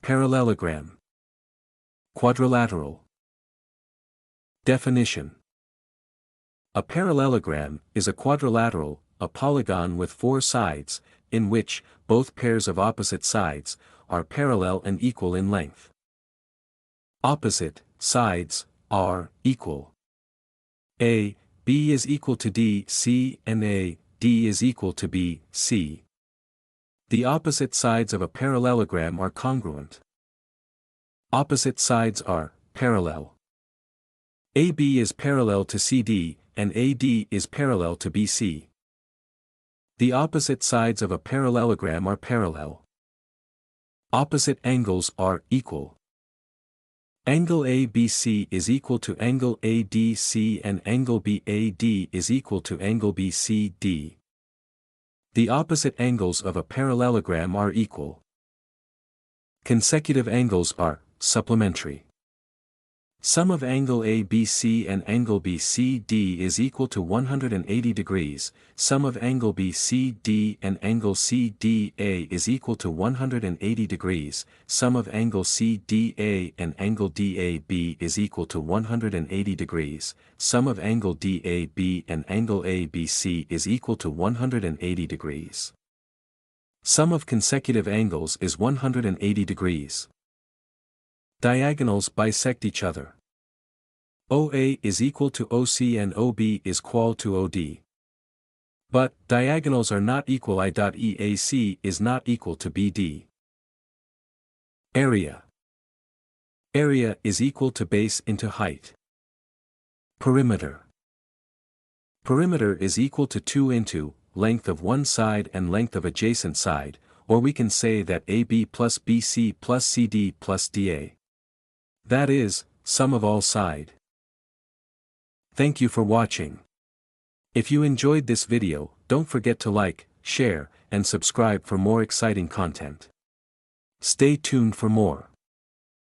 Parallelogram. Quadrilateral. Definition. A parallelogram is a quadrilateral, a polygon with four sides, in which both pairs of opposite sides are parallel and equal in length. Opposite sides are equal. A, B is equal to D, C, and A, D is equal to B, C. The opposite sides of a parallelogram are congruent. Opposite sides are parallel. AB is parallel to CD, and AD is parallel to BC. The opposite sides of a parallelogram are parallel. Opposite angles are equal. Angle ABC is equal to angle ADC and angle BAD is equal to angle BCD. The opposite angles of a parallelogram are equal. Consecutive angles are supplementary. Sum of angle ABC and angle BCD is equal to 180 degrees, sum of angle BCD and angle CDA is equal to 180 degrees, sum of angle CDA and angle DAB is equal to 180 degrees, sum of angle DAB and angle ABC is equal to 180 degrees. Sum of consecutive angles is 180 degrees. Diagonals bisect each other. OA is equal to OC and OB is equal to OD. But, diagonals are not equal. I.EAC is not equal to BD. Area. Area is equal to base into height. Perimeter. Perimeter is equal to 2 into length of one side and length of adjacent side, or we can say that AB plus BC plus CD plus DA. That is, sum of all side. Thank you for watching. If you enjoyed this video, don't forget to like, share, and subscribe for more exciting content. Stay tuned for more.